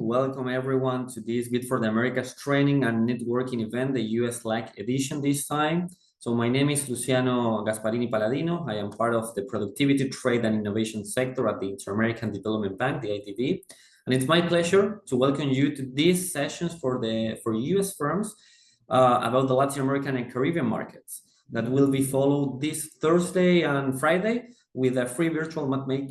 welcome everyone to this Bit for the Americas training and networking event, the US LAC edition this time. So my name is Luciano Gasparini Paladino. I am part of the productivity, trade and innovation sector at the Inter-American Development Bank, the IDB. And it's my pleasure to welcome you to these sessions for US firms about the Latin American and Caribbean markets that will be followed this Thursday and Friday with a free virtual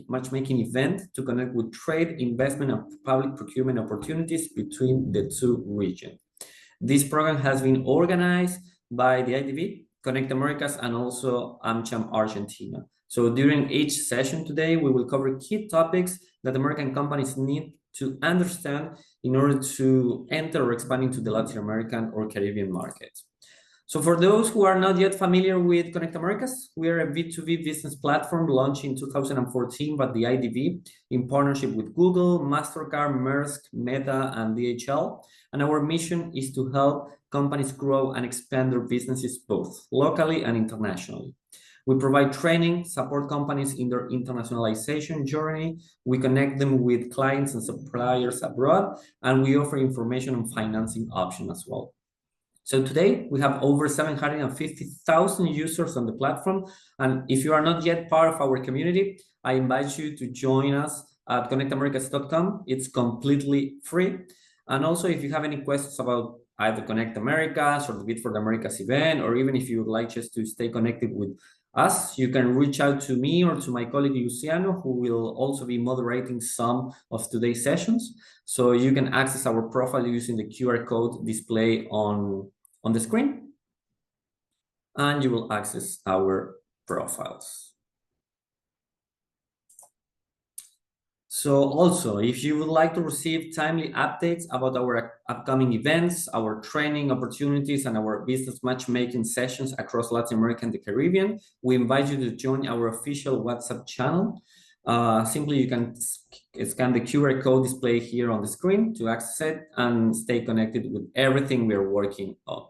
matchmaking event to connect with trade, investment, and public procurement opportunities between the two regions. This program has been organized by the IDB, Connect Americas, and also AmCham Argentina. So during each session today, we will cover key topics that American companies need to understand in order to enter or expand into the Latin American or Caribbean markets. So for those who are not yet familiar with Connect Americas, we are a B2B business platform launched in 2014 by the IDB in partnership with Google, MasterCard, Maersk, Meta, and DHL. And our mission is to help companies grow and expand their businesses both locally and internationally. We provide training, support companies in their internationalization journey. We connect them with clients and suppliers abroad, and we offer information on financing options as well. So today we have over 750,000 users on the platform. And if you are not yet part of our community, I invite you to join us at connectamericas.com. It's completely free. And also, if you have any questions about either Connect Americas or the Bit for the Americas event, or even if you would like just to stay connected with us, you can reach out to me or to my colleague Luciano, who will also be moderating some of today's sessions. So you can access our profile using the QR code displayed on the screen, and you will access our profiles. So also, if you would like to receive timely updates about our upcoming events, our training opportunities, and our business matchmaking sessions across Latin America and the Caribbean, we invite you to join our official WhatsApp channel. Simply, you can scan the QR code displayed here on the screen to access it and stay connected with everything we are working on.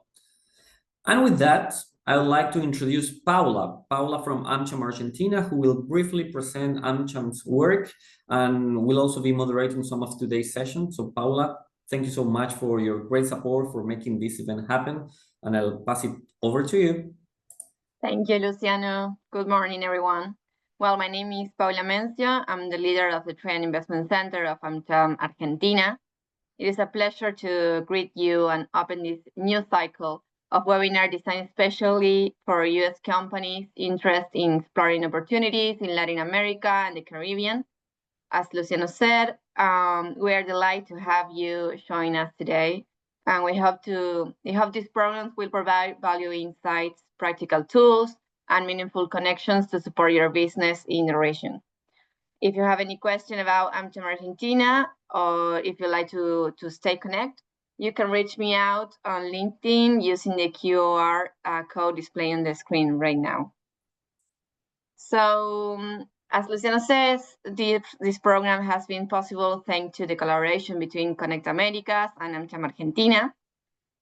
And with that, I would like to introduce Paula from AmCham Argentina, who will briefly present AmCham's work and will also be moderating some of today's session. So Paula, thank you so much for your great support for making this event happen, and I'll pass it over to you. Thank you, Luciano. Good morning, everyone. Well, my name is Paula Mencio. I'm the leader of the Trade and Investment Center of AmCham Argentina. It is a pleasure to greet you and open this new cycle of webinar designed especially for U.S. companies interested in exploring opportunities in Latin America and the Caribbean. As Luciano said, we are delighted to have you join us today, and we hope these programs will provide value insights, practical tools, and meaningful connections to support your business in the region. If you have any question about AmCham Argentina, or if you'd like to stay connected, you can reach me out on LinkedIn using the QR code displayed on the screen right now. So, as Luciano says, this program has been possible thanks to the collaboration between Connect Americas and AmCham Argentina.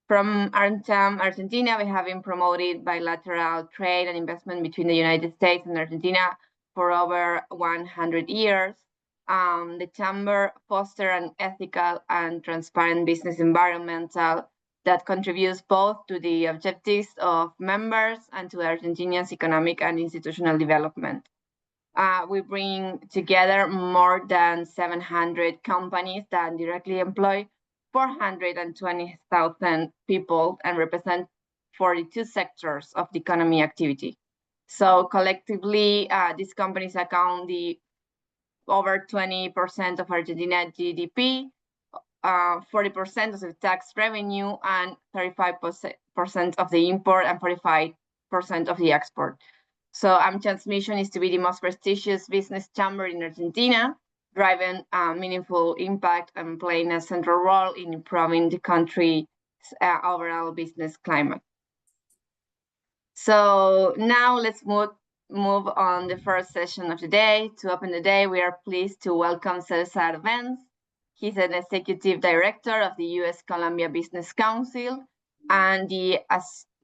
From AmCham Argentina, we have been promoted bilateral trade and investment between the United States and Argentina for over 100 years. The Chamber fosters an ethical and transparent business environment that contributes both to the objectives of members and to Argentina's economic and institutional development. We bring together more than 700 companies that directly employ 420,000 people and represent 42 sectors of the economy activity. So collectively, these companies account the over 20% of Argentina GDP, 40% of the tax revenue, and 35% of the import and 45% of the export. So AmCham's mission is to be the most prestigious business chamber in Argentina, driving meaningful impact and playing a central role in improving the country's overall business climate. So now let's move on the first session of the day. To open the day, we are pleased to welcome Cesar Benz. He's an executive director of the U.S. Columbia Business Council and the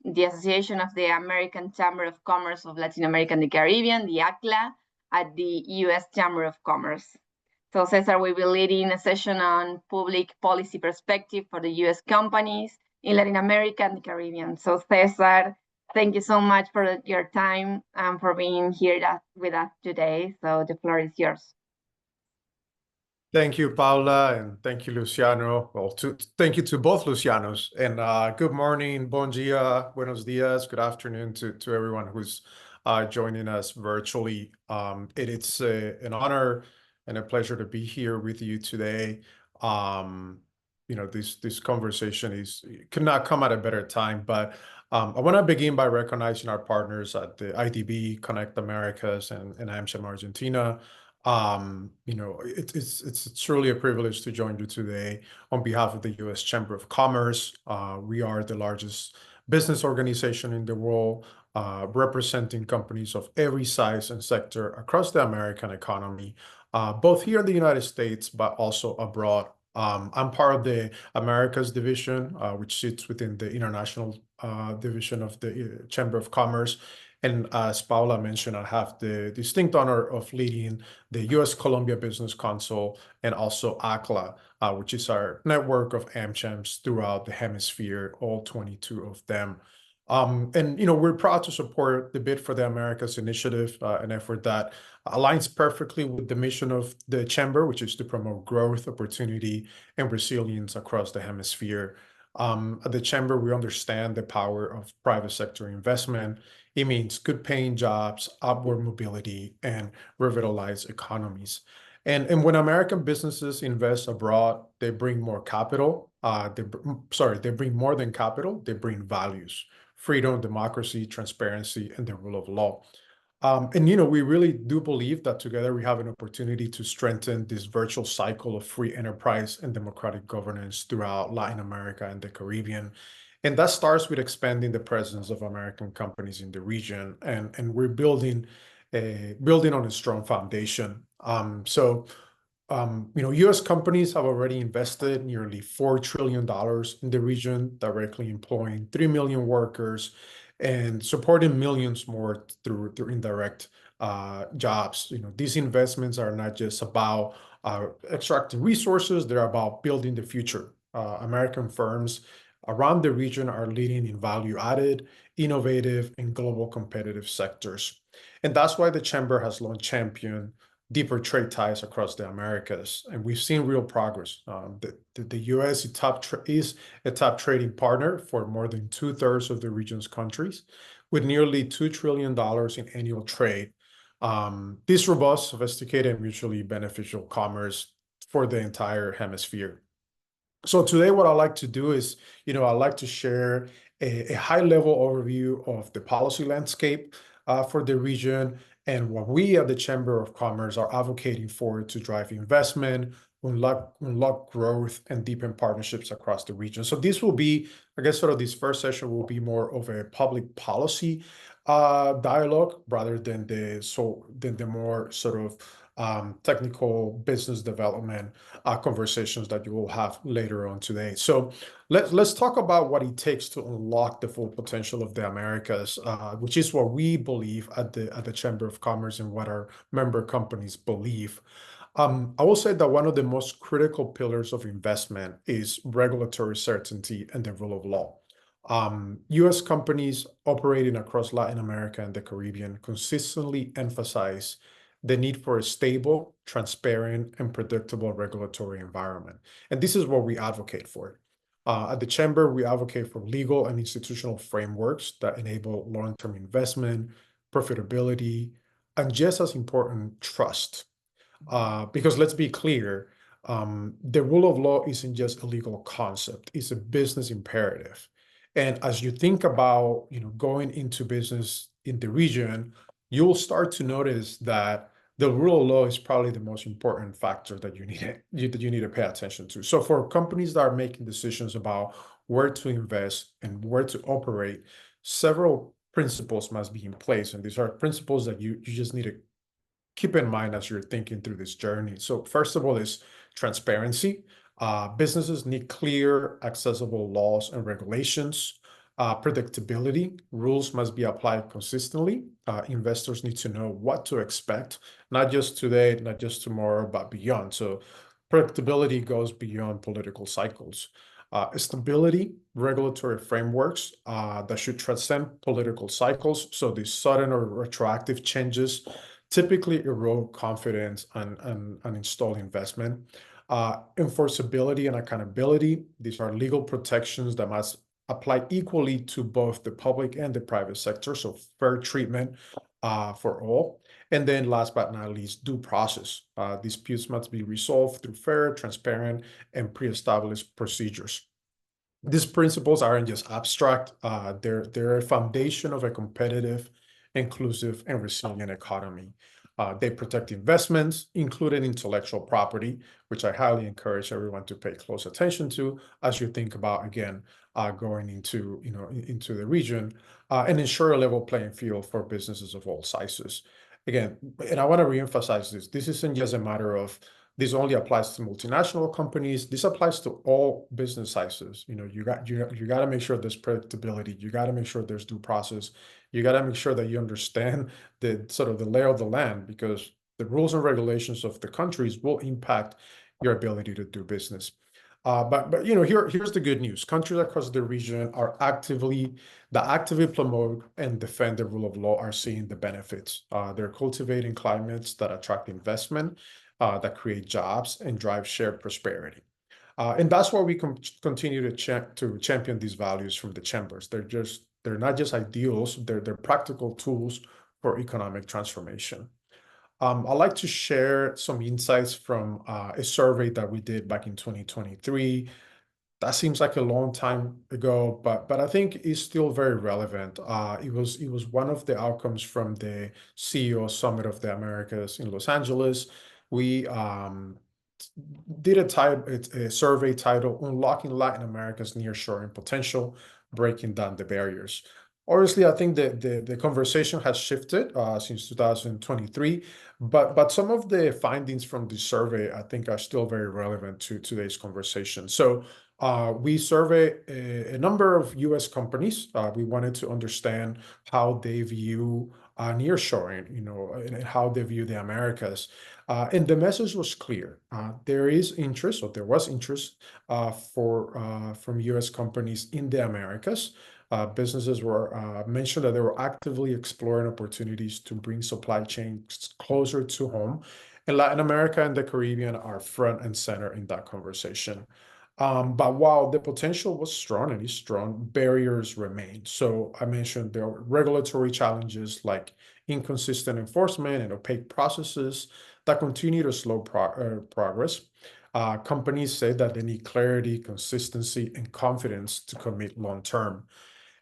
Association of the American Chamber of Commerce of Latin America and the Caribbean, the ACLA, at the U.S. Chamber of Commerce. So Cesar will be leading a session on public policy perspective for the US companies in Latin America and the Caribbean. So Cesar, thank you so much for your time and for being here with us today. So the floor is yours. Thank you, Paula, and thank you, Luciano. Well, thank you to both Lucianos. And good morning, bon dia, buenos dias, good afternoon to everyone who's joining us virtually. It's an honor and a pleasure to be here with you today. This conversation could not come at a better time, but I want to begin by recognizing our partners at the IDB, Connect Americas, and AmCham Argentina. It's truly a privilege to join you today on behalf of the U.S. Chamber of Commerce. We are the largest business organization in the world, representing companies of every size and sector across the American economy, both here in the United States, but also abroad. I'm part of the Americas division, which sits within the international division of the Chamber of Commerce. And as Paula mentioned, I have the distinct honor of leading the U.S. Colombia Business Council and also ACLA, which is our network of AmChams throughout the hemisphere, all 22 of them. We're proud to support the Bid for the Americas initiative, an effort that aligns perfectly with the mission of the Chamber, which is to promote growth, opportunity, and resilience across the hemisphere. At the Chamber, we understand the power of private sector investment. It means good paying jobs, upward mobility, and revitalized economies. And when American businesses invest abroad, they bring more capital. They bring more than capital. They bring values: freedom, democracy, transparency, and the rule of law. We really do believe that together we have an opportunity to strengthen this virtual cycle of free enterprise and democratic governance throughout Latin America and the Caribbean. And that starts with expanding the presence of American companies in the region. And we're building on a strong foundation. U.S. companies have already invested nearly $4 trillion in the region, directly employing 3 million workers and supporting millions more through indirect jobs. These investments are not just about extracting resources, they're about building the future. American firms around the region are leading in value-added, innovative, and global competitive sectors. And that's why the Chamber has long championed deeper trade ties across the Americas, and we've seen real progress. The U.S. is a top trading partner for more than 2/3 of the region's countries, with nearly $2 trillion in annual trade. This robust, sophisticated, and mutually beneficial commerce for the entire hemisphere. So today, what I'd like to do is, I'd like to share a high-level overview of the policy landscape for the region and what we at the Chamber of Commerce are advocating for to drive investment, unlock growth, and deepen partnerships across the region. So this will be, I guess, sort of this first session will be more of a public policy dialogue rather than the more sort of technical business development conversations that you will have later on today. So let's talk about what it takes to unlock the full potential of the Americas, which is what we believe at the Chamber of Commerce and what our member companies believe. I will say that one of the most critical pillars of investment is regulatory certainty and the rule of law. U.S. companies operating across Latin America and the Caribbean consistently emphasize the need for a stable, transparent, and predictable regulatory environment. And this is what we advocate for. At the Chamber, we advocate for legal and institutional frameworks that enable long-term investment, profitability, and just as important, trust. Because let's be clear, the rule of law isn't just a legal concept, it's a business imperative. And as you think about going into business in the region, you'll start to notice that the rule of law is probably the most important factor that you need to pay attention to. So for companies that are making decisions about where to invest and where to operate, several principles must be in place. And these are principles that you just need to keep in mind as you're thinking through this journey. So first of all is transparency. Businesses need clear, accessible laws and regulations. Predictability, rules must be applied consistently. Investors need to know what to expect, not just today, not just tomorrow, but beyond. So predictability goes beyond political cycles. Stability, regulatory frameworks that should transcend political cycles. So these sudden or retroactive changes typically erode confidence and install investment. Enforceability and accountability, these are legal protections that must apply equally to both the public and the private sector, so fair treatment for all. And then last but not least, due process. Disputes must be resolved through fair, transparent, and pre-established procedures. These principles aren't just abstract, they're a foundation of a competitive, inclusive, and resilient economy. They protect investments, including intellectual property, which I highly encourage everyone to pay close attention to as you think about, again, going into, into the region, and ensure a level playing field for businesses of all sizes. Again, and I want to reemphasize this. This isn't just a matter of this only applies to multinational companies. This applies to all business sizes. You got to make sure there's predictability. You got to make sure there's due process. You got to make sure that you understand the sort of the lay of the land, because the rules and regulations of the countries will impact your ability to do business. But here's the good news. Countries across the region are actively promote and defend the rule of law are seeing the benefits. They're cultivating climates that attract investment, that create jobs and drive shared prosperity. And that's why we continue to champion these values from the chambers. They're not just ideals, they're practical tools for economic transformation. I'd like to share some insights from a survey that we did back in 2023. That seems like a long time ago, but I think it's still very relevant. It was one of the outcomes from the CEO Summit of the Americas in Los Angeles. We did a survey titled "Unlocking Latin America's Nearshoring Potential: Breaking Down the Barriers." Obviously, I think the conversation has shifted since 2023, but some of the findings from the survey I think are still very relevant to today's conversation. So we surveyed a number of U.S. companies. We wanted to understand how they view nearshoring, and how they view the Americas. And the message was clear. There was interest from U.S. companies in the Americas. Businesses were mentioned that they were actively exploring opportunities to bring supply chains closer to home. And Latin America and the Caribbean are front and center in that conversation. But while the potential was strong and is strong, barriers remain. So I mentioned there are regulatory challenges like inconsistent enforcement and opaque processes that continue to slow progress. Companies say that they need clarity, consistency, and confidence to commit long term.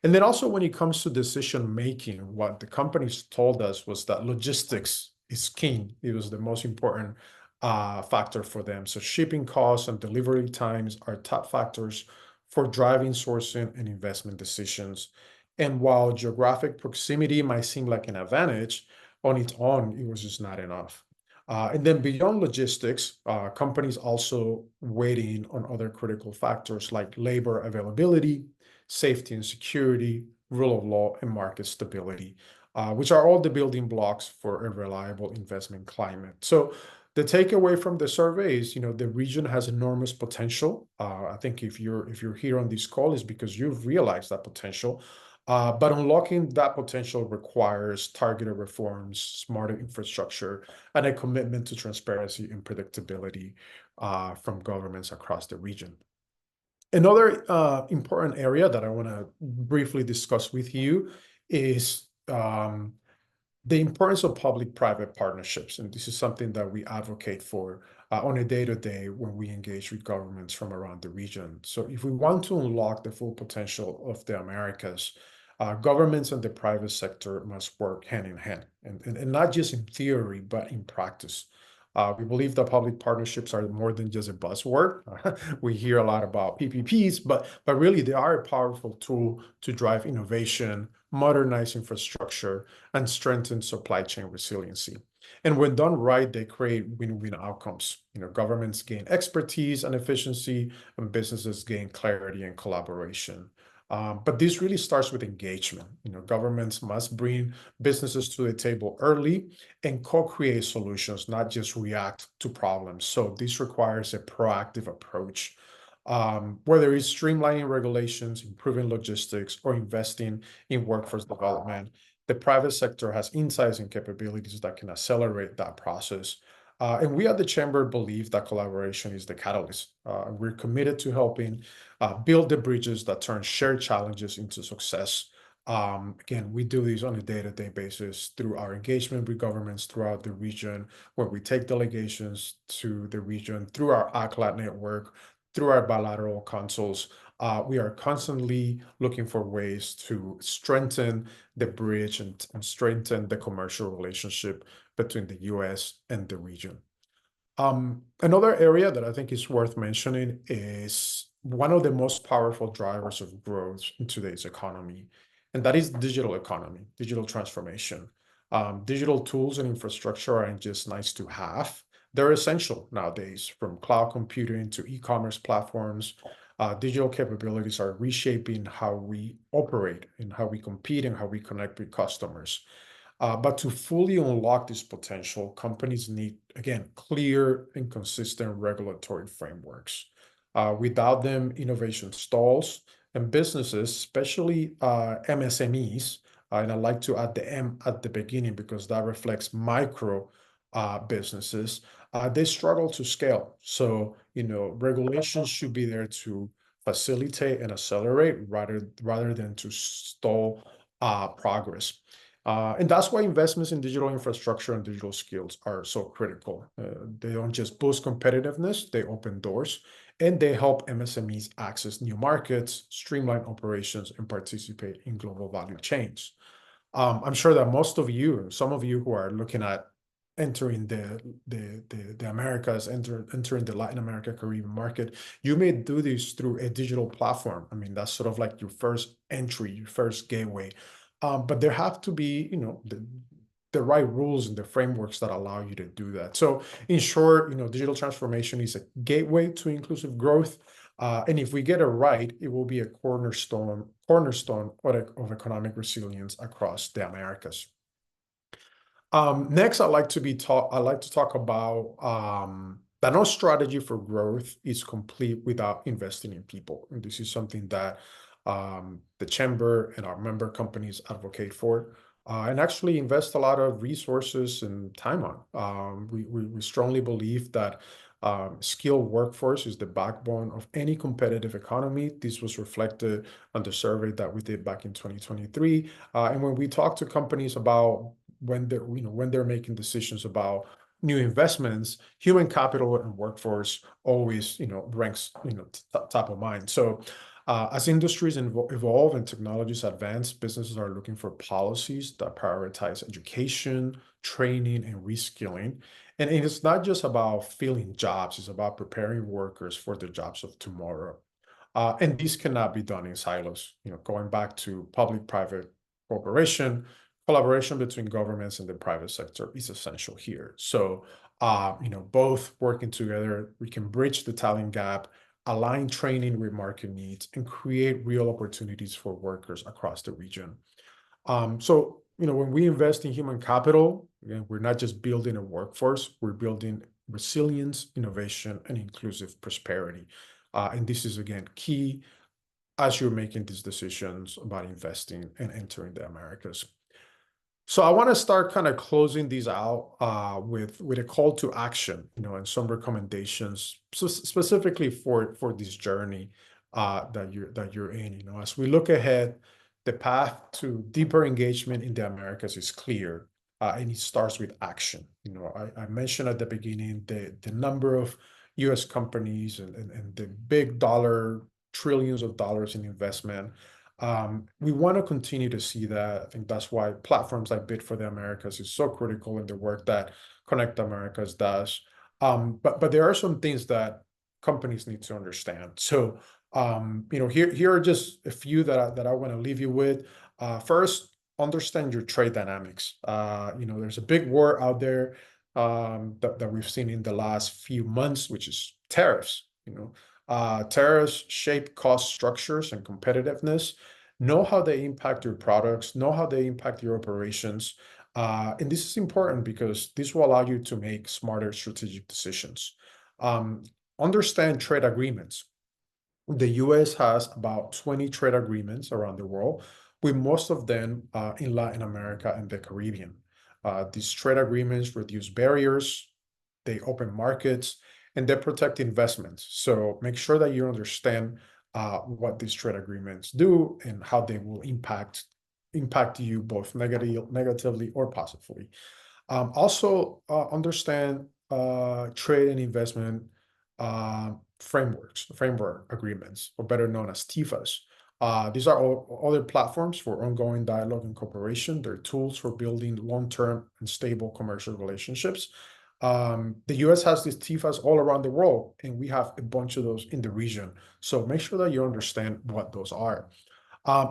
And then also when it comes to decision making, what the companies told us was that logistics is king. It was the most important factor for them. So shipping costs and delivery times are top factors for driving sourcing and investment decisions. And while geographic proximity might seem like an advantage, on its own, it was just not enough. And then beyond logistics, companies also waiting on other critical factors like labor availability, safety and security, rule of law, and market stability, which are all the building blocks for a reliable investment climate. So the takeaway from the survey is, the region has enormous potential. I think if you're here on this call is because you've realized that potential. But unlocking that potential requires targeted reforms, smarter infrastructure, and a commitment to transparency and predictability from governments across the region. Another important area that I want to briefly discuss with you is the importance of public-private partnerships. And this is something that we advocate for on a day-to-day when we engage with governments from around the region. So if we want to unlock the full potential of the Americas, governments and the private sector must work hand in hand, and not just in theory, but in practice. We believe that public partnerships are more than just a buzzword. We hear a lot about PPPs, but really they are a powerful tool to drive innovation, modernize infrastructure, and strengthen supply chain resiliency. And when done right, they create win-win outcomes. Governments gain expertise and efficiency, and businesses gain clarity and collaboration. But this really starts with engagement. Governments must bring businesses to the table early and co-create solutions, not just react to problems. So this requires a proactive approach. Whether it's streamlining regulations, improving logistics, or investing in workforce development, the private sector has insights and capabilities that can accelerate that process. And we at the Chamber believe that collaboration is the catalyst. We're committed to helping build the bridges that turn shared challenges into success. Again, we do this on a day-to-day basis through our engagement with governments throughout the region, where we take delegations to the region through our ACLAT network, through our bilateral consuls. We are constantly looking for ways to strengthen the bridge and strengthen the commercial relationship between the US and the region. Another area that I think is worth mentioning is one of the most powerful drivers of growth in today's economy, and that is digital economy, digital transformation. Digital tools and infrastructure aren't just nice to have. They're essential nowadays, from cloud computing to e-commerce platforms. Digital capabilities are reshaping how we operate and how we compete and how we connect with customers. But to fully unlock this potential, companies need, again, clear and consistent regulatory frameworks. Without them, innovation stalls, and businesses, especially MSMEs, and I like to add the M at the beginning because that reflects micro businesses, they struggle to scale. So, regulations should be there to facilitate and accelerate rather than to stall progress. And that's why investments in digital infrastructure and digital skills are so critical. They don't just boost competitiveness, they open doors, and they help MSMEs access new markets, streamline operations, and participate in global value chains. I'm sure that most of you, some of you who are looking at entering the Americas, entering the Latin America, Caribbean market, you may do this through a digital platform. I mean, that's sort of like your first entry, your first gateway. But there have to be, the right rules and the frameworks that allow you to do that. So in short, digital transformation is a gateway to inclusive growth. And if we get it right, it will be a cornerstone of economic resilience across the Americas. Next, I'd like to talk about that no strategy for growth is complete without investing in people. And this is something that the Chamber and our member companies advocate for, and actually invest a lot of resources and time on. We strongly believe that skilled workforce is the backbone of any competitive economy. This was reflected on the survey that we did back in 2023. And when we talk to companies about when they're making decisions about new investments, human capital and workforce always ranks top of mind. So as industries evolve and technologies advance, businesses are looking for policies that prioritize education, training, and reskilling. And it's not just about filling jobs, it's about preparing workers for the jobs of tomorrow. And this cannot be done in silos. Going back to public-private cooperation, collaboration between governments and the private sector is essential here. So, both working together, we can bridge the talent gap, align training with market needs, and create real opportunities for workers across the region. So, when we invest in human capital, again, we're not just building a workforce, we're building resilience, innovation, and inclusive prosperity. And this is, again, key as you're making these decisions about investing and entering the Americas. So I want to start kind of closing these out with a call to action, and some recommendations specifically for this journey that you're in. As we look ahead, the path to deeper engagement in the Americas is clear, and it starts with action. I mentioned at the beginning the number of U.S. companies and the big trillions of dollars in investment. We want to continue to see that. I think that's why platforms like Bid for the Americas is so critical in the work that Connect Americas does. But there are some things that companies need to understand. So, here are just a few that I want to leave you with. First, understand your trade dynamics. There's a big war out there that we've seen in the last few months, which is tariffs. Tariffs shape cost structures and competitiveness. Know how they impact your products, know how they impact your operations. And this is important because this will allow you to make smarter strategic decisions. Understand trade agreements. The US has about 20 trade agreements around the world, with most of them in Latin America and the Caribbean. These trade agreements reduce barriers, they open markets, and they protect investments. So make sure that you understand what these trade agreements do and how they will impact you both negatively or positively. Also, understand trade and investment framework agreements, or better known as TIFAs. These are all other platforms for ongoing dialogue and cooperation. They're tools for building long-term and stable commercial relationships. The US has these TIFAs all around the world, and we have a bunch of those in the region. So make sure that you understand what those are.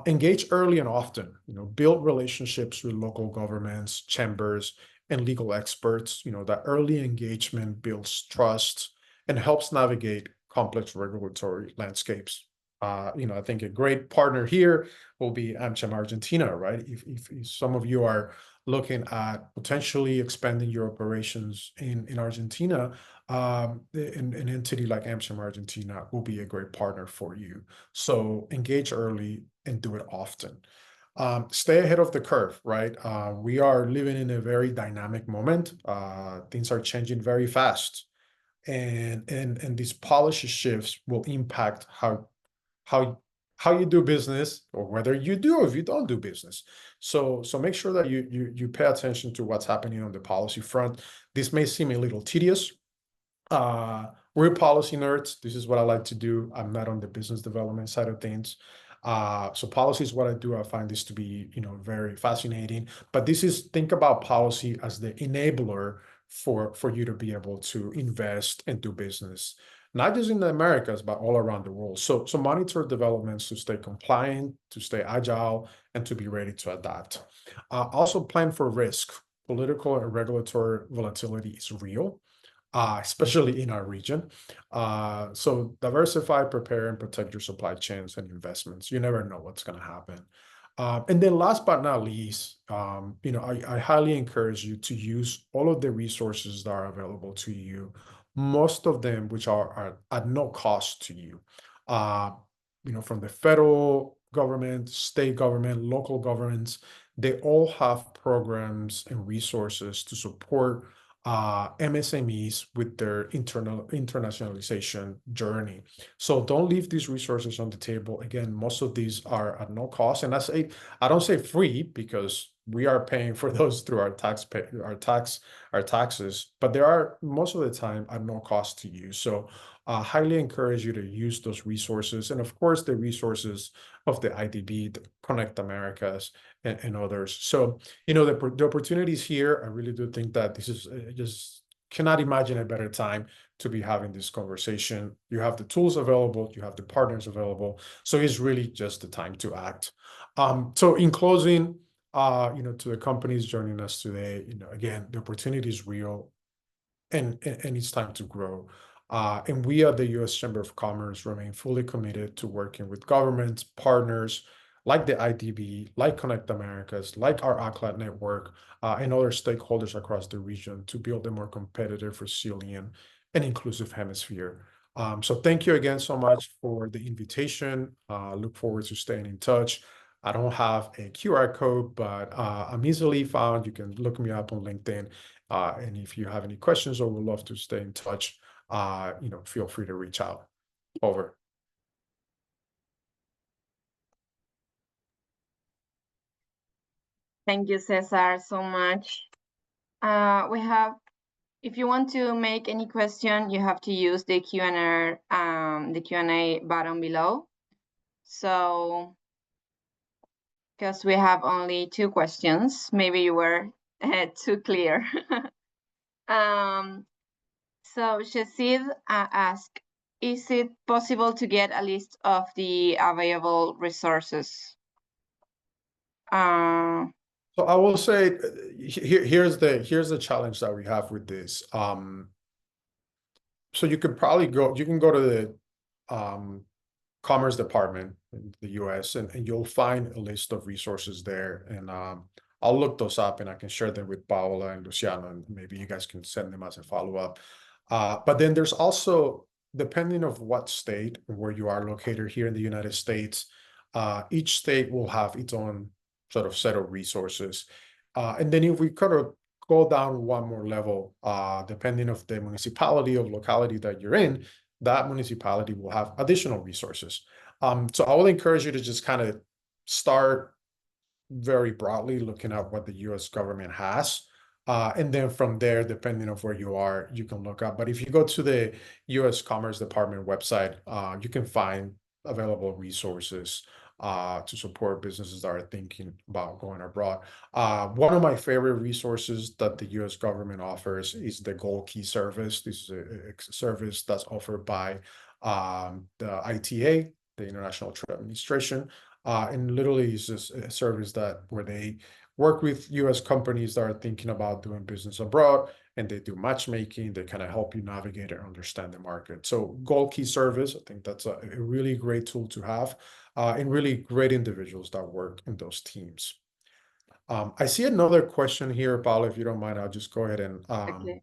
Engage early and often, build relationships with local governments, chambers, and legal experts. That early engagement builds trust and helps navigate complex regulatory landscapes. I think a great partner here will be AmCham Argentina, right? If some of you are looking at potentially expanding your operations in Argentina, an entity like AmCham Argentina will be a great partner for you. So engage early and do it often. Stay ahead of the curve, right? We are living in a very dynamic moment. Things are changing very fast, and these policy shifts will impact how you do business, or whether you do or if you don't do business. So make sure that you pay attention to what's happening on the policy front. This may seem a little tedious. We're policy nerds. This is what I like to do. I'm not on the business development side of things. So policy is what I do. I find this to be, very fascinating. But think about policy as the enabler for you to be able to invest and do business, not just in the Americas, but all around the world. So monitor developments to stay compliant, to stay agile, and to be ready to adapt. Also plan for risk. Political and regulatory volatility is real, especially in our region. So diversify, prepare, and protect your supply chains and investments. You never know what's going to happen. And then last but not least, I highly encourage you to use all of the resources that are available to you, most of them which are at no cost to you. From the federal government, state government, local governments, they all have programs and resources to support MSMEs with their internationalization journey. So don't leave these resources on the table. Again, most of these are at no cost, and I don't say free, because we are paying for those through our taxes, but they are most of the time at no cost to you. So highly encourage you to use those resources, and of course the resources of the IDB, the Connect Americas, and others. So the opportunities here, I really do think that this is just cannot imagine a better time to be having this conversation. You have the tools available, you have the partners available, so it's really just the time to act. So in closing, to the companies joining us today, again, the opportunity is real, and it's time to grow. And we at the U.S. Chamber of Commerce remain fully committed to working with governments, partners like the IDB, like Connect Americas, like our ACLAT network, and other stakeholders across the region to build a more competitive, resilient, and inclusive hemisphere. So thank you again so much for the invitation. Look forward to staying in touch. I don't have a QR code, but I'm easily found. You can look me up on LinkedIn. And if you have any questions or would love to stay in touch, feel free to reach out. Over. Thank you, Cesar, so much. If you want to make any question, you have to use the Q&A button below. So, because we have only 2 questions, maybe you were too clear. So Shazid asked, is it possible to get a list of the available resources? So I will say, here's the challenge that we have with this. So you can go to Commerce Department in the US, and you'll find a list of resources there. And I'll look those up and I can share them with Paola and Luciano, and maybe you guys can send them as a follow-up. But then there's also, depending of what state and where you are located here in the United States, each state will have its own sort of set of resources. And then if we kind of go down one more level, depending of the municipality or locality that you're in, that municipality will have additional resources. So I will encourage you to just kind of start very broadly looking at what the US government has. And then from there, depending on where you are, you can look up. But if you go to the US Commerce Department website, you can find available resources to support businesses that are thinking about going abroad. One of my favorite resources that the US government offers is the Gold Key service. This is a service that's offered by the ITA, the International Trade Administration. And literally it's just a service that where they work with US companies that are thinking about doing business abroad, and they do matchmaking. They kind of help you navigate and understand the market. So Gold Key service, I think that's a really great tool to have, and really great individuals that work in those teams. I see another question here, Paula, if you don't mind, I'll just go ahead and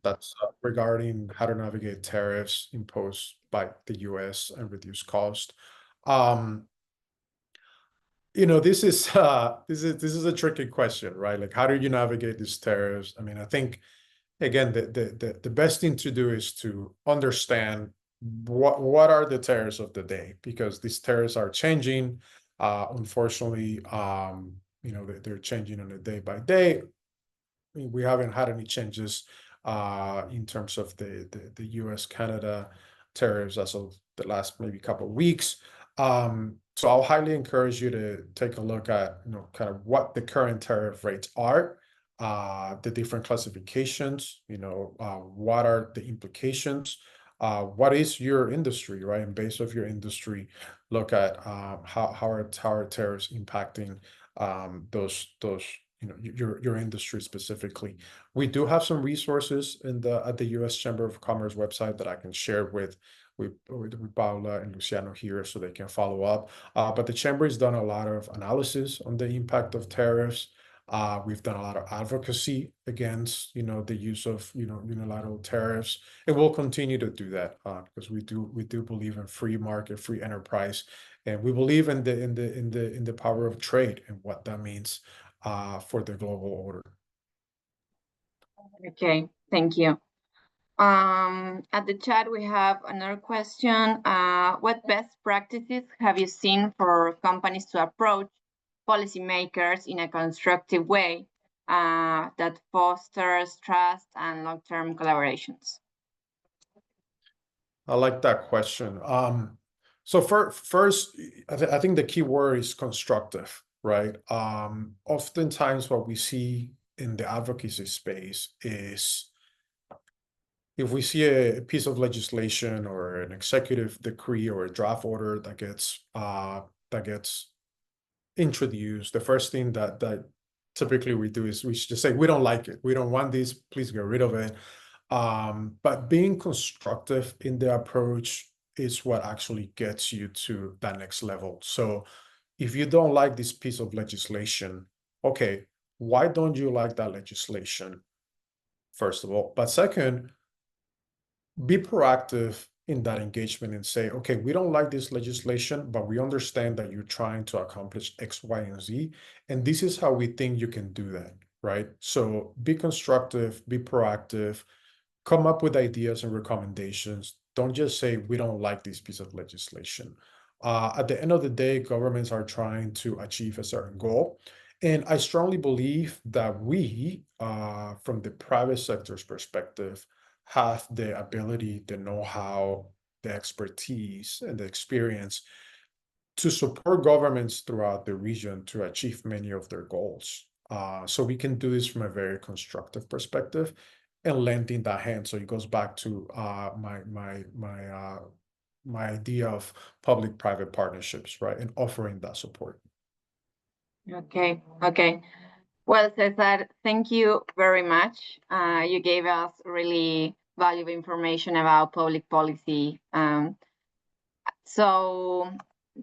that's regarding how to navigate tariffs imposed by the US and reduce cost. This is a tricky question, right? Like, how do you navigate these tariffs? I mean, I think again, the best thing to do is to understand what are the tariffs of the day, because these tariffs are changing. Unfortunately, they're changing on a day by day. We haven't had any changes in terms of the US Canada tariffs as of the last maybe couple of weeks. So I'll highly encourage you to take a look at kind of what the current tariff rates are, the different classifications, what are the implications, what is your industry, right? And based off your industry, look at how are tariffs impacting those your industry specifically. We do have some resources at the US Chamber of Commerce website that I can share with Paula and Luciano here so they can follow up. But the Chamber has done a lot of analysis on the impact of tariffs. We've done a lot of advocacy against, the use of, unilateral tariffs, and we'll continue to do that because we do believe in free market, free enterprise, and we believe in the power of trade and what that means for the global order. Okay, thank you. At the chat, we have another question. What best practices have you seen for companies to approach policymakers in a constructive way that fosters trust and long-term collaborations? I like that question. So first, I think the key word is constructive, right? Oftentimes what we see in the advocacy space is if we see a piece of legislation or an executive decree or a draft order that gets introduced, the first thing that typically we do is we just say, we don't like it. We don't want this. Please get rid of it. But being constructive in the approach is what actually gets you to that next level. So if you don't like this piece of legislation, okay, why don't you like that legislation, first of all? But second, be proactive in that engagement and say, okay, we don't like this legislation, but we understand that you're trying to accomplish X, Y, and Z. And this is how we think you can do that, right? So be constructive, be proactive, come up with ideas and recommendations. Don't just say, we don't like this piece of legislation. At the end of the day, governments are trying to achieve a certain goal. And I strongly believe that we, from the private sector's perspective, have the ability, the know-how, the expertise, and the experience to support governments throughout the region to achieve many of their goals. So we can do this from a very constructive perspective and lending that hand. So it goes back to my idea of public-private partnerships, right? And offering that support. Okay. Well, Cesar, thank you very much. You gave us really valuable information about public policy. So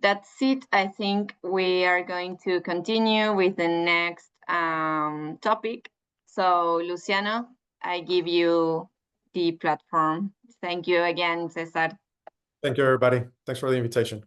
that's it. I think we are going to continue with the next topic. So Luciano, I give you the platform. Thank you again, Cesar. Thank you, everybody. Thanks for the invitation.